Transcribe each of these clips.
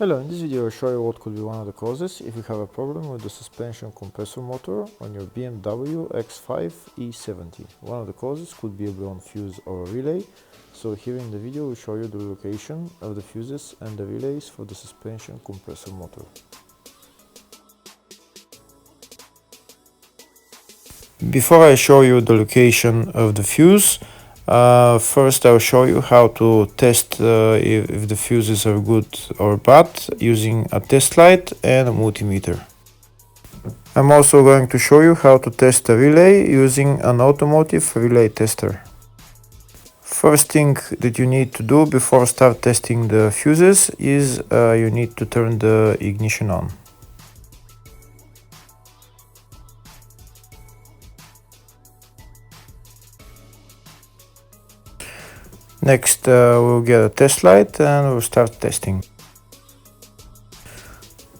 Hello, in this video I'll show you what could be one of the causes if you have a problem with the suspension compressor motor on your BMW X5 E70. One of the causes could be a blown fuse or a relay, so here in the video we'll show you the location of the fuses and the relays for the suspension compressor motor. Before I show you the location of the fuse, first I'll show you how to test if the fuses are good or bad using a test light and a multimeter. I'm also going to show you how to test a relay using an automotive relay tester. First thing that you need to do before start testing the fuses is you need to turn the ignition on. Next we'll get a test light and we'll start testing.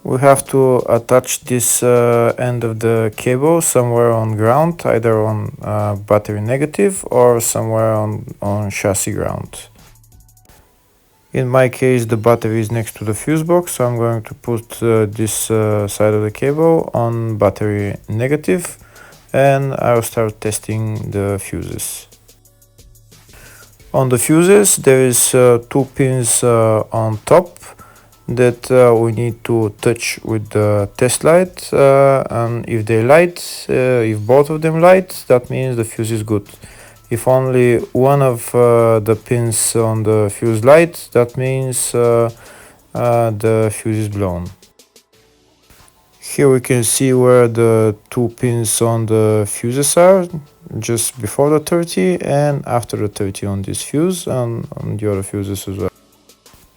We have to attach this end of the cable somewhere on ground, either on battery negative or somewhere on chassis ground. In my case the battery is next to the fuse box, so I'm going to put this side of the cable on battery negative and I'll start testing the fuses. On the fuses there is two pins on top that we need to touch with the test light, and if they light, if both of them light, that means the fuse is good. If only one of the pins on the fuse light, that means the fuse is blown. Here we can see where the two pins on the fuses are, just before the 30 and after the 30 on this fuse and on the other fuses as well.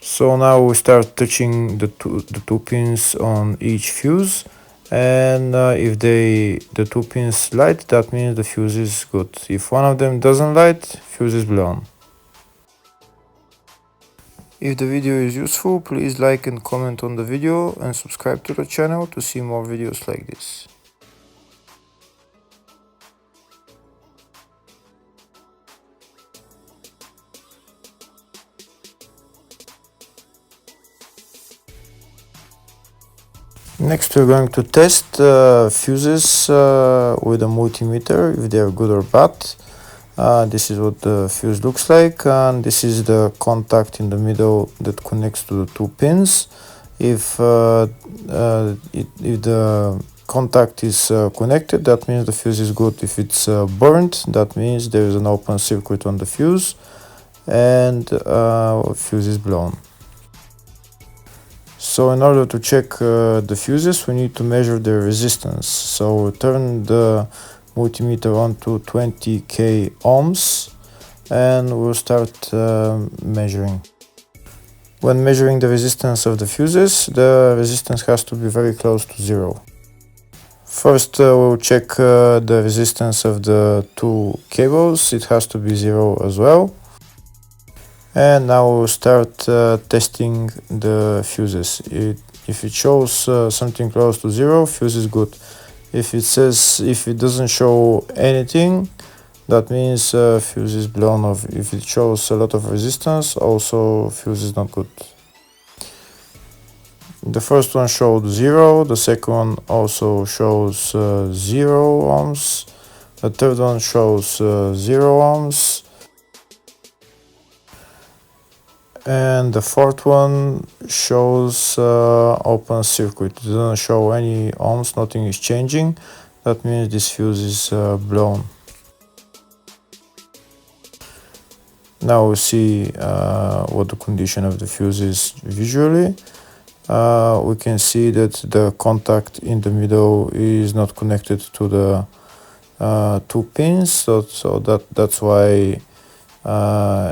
So now we start touching the two pins on each fuse, and if the two pins light, that means the fuse is good. If one of them doesn't light, fuse is blown. If the video is useful, please like and comment on the video and subscribe to the channel to see more videos like this. Next we're going to test fuses with a multimeter, if they are good or bad. This is what the fuse looks like, and this is the contact in the middle that connects to the two pins. If the contact is connected, that means the fuse is good. If it's burnt, that means there is an open circuit on the fuse and fuse is blown. So in order to check the fuses, we need to measure the resistance. So turn the multimeter on to 20k ohms and we'll start measuring. When measuring the resistance of the fuses, the resistance has to be very close to zero. First we'll check the resistance of the two cables. It has to be zero as well. And now we'll start testing the fuses. If it shows something close to zero, fuse is good. If it doesn't show anything, that means fuse is blown off. If it shows a lot of resistance, also fuse is not good. The first one showed 0, the second one also shows 0 ohms, the third one shows 0 ohms, and the fourth one shows open circuit. It doesn't show any ohms, nothing is changing. That means this fuse is blown. Now we see what the condition of the fuse is visually. We can see that the contact in the middle is not connected to the two pins, so that's why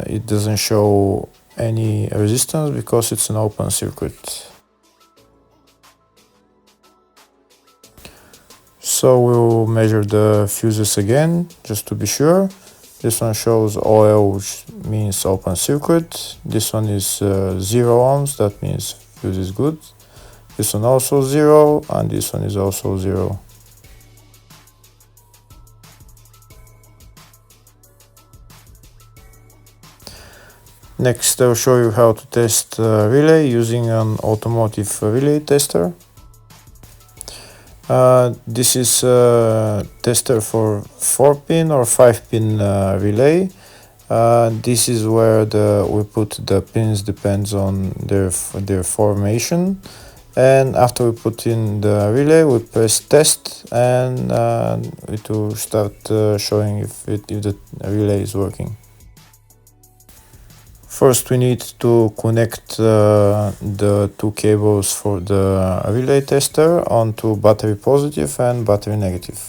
it doesn't show any resistance, because it's an open circuit. So we'll measure the fuses again just to be sure. This one shows OL, which means open circuit. This one is 0 ohms, that means fuse is good. This one also 0, and this one is also 0. Next, I'll show you how to test relay using an automotive relay tester. This is a tester for 4-pin or 5-pin relay. This is where we put the pins, depends on their formation. And after we put in the relay, we press test, and it will start showing if the relay is working. First, we need to connect the two cables for the relay tester onto battery positive and battery negative.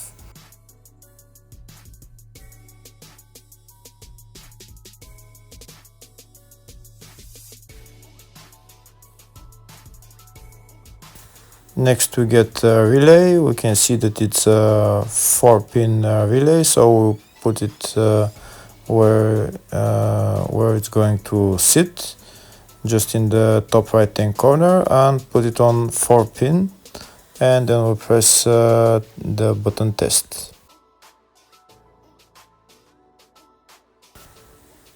Next, we get a relay. We can see that it's a 4-pin relay, so we'll put it where it's going to sit, just in the top right hand corner, and put it on 4-pin, and then we'll press the button test.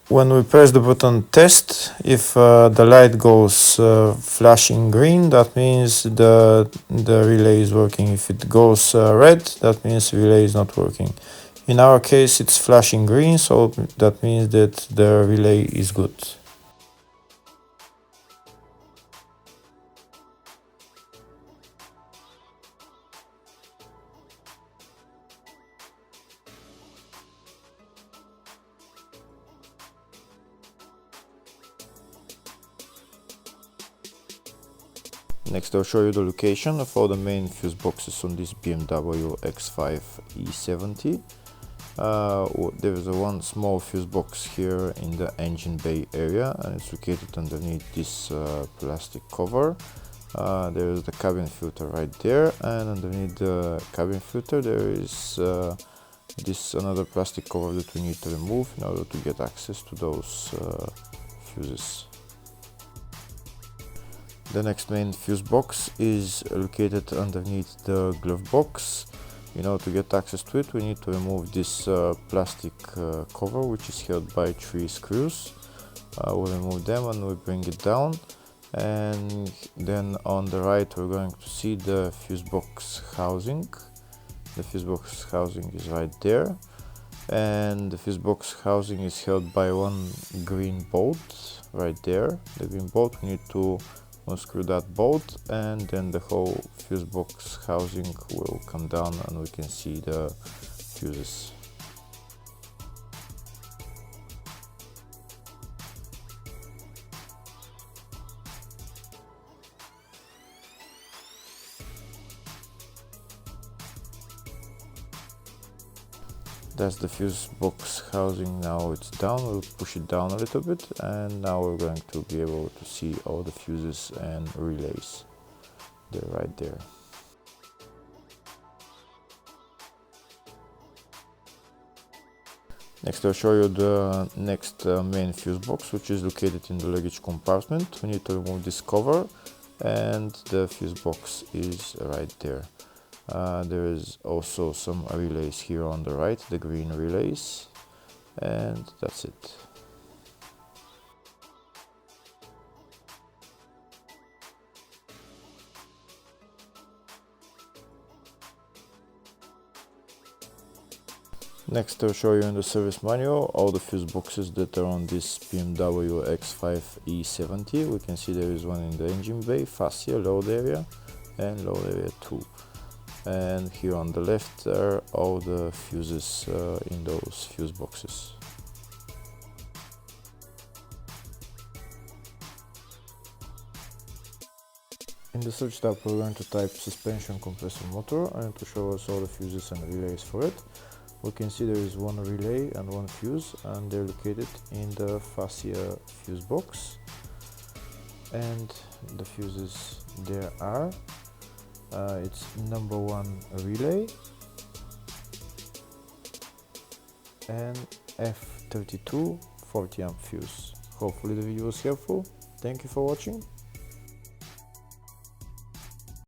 When we press the button test, if the light goes flashing green, that means the relay is working. If it goes red, that means the relay is not working. In our case, it's flashing green, so that means that the relay is good. Next, I'll show you the location of all the main fuse boxes on this BMW X5 E70. There is one small fuse box here in the engine bay area, and it's located underneath this plastic cover. There is the cabin filter right there, and underneath the cabin filter there is this another plastic cover that we need to remove in order to get access to those fuses. The next main fuse box is located underneath the glove box. In order to get access to it, we need to remove this plastic cover, which is held by 3 screws. We'll remove them and we'll bring it down, and then on the right we're going to see the fuse box housing. The fuse box housing is right there, and the fuse box housing is held by one green bolt right there. The green bolt, we need to unscrew that bolt, and then the whole fuse box housing will come down and we can see the fuses. That's the fuse box housing. Now it's down. We'll push it down a little bit, and now we're going to be able to see all the fuses and relays. They're right there. Next, I'll show you the next main fuse box, which is located in the luggage compartment. We need to remove this cover, and the fuse box is right there. There is also some relays here on the right, the green relays, and that's it. Next, I'll show you in the service manual all the fuse boxes that are on this BMW X5 E70. We can see there is one in the engine bay, fascia, load area, and load area 2. And here on the left are all the fuses in those fuse boxes. In the search tab, we're going to type suspension compressor motor, and to show us all the fuses and relays for it. We can see there is one relay and one fuse, and they're located in the fascia fuse box. And the fuses there are it's number 1 relay and F32 40 amp fuse. Hopefully the video was helpful. Thank you for watching.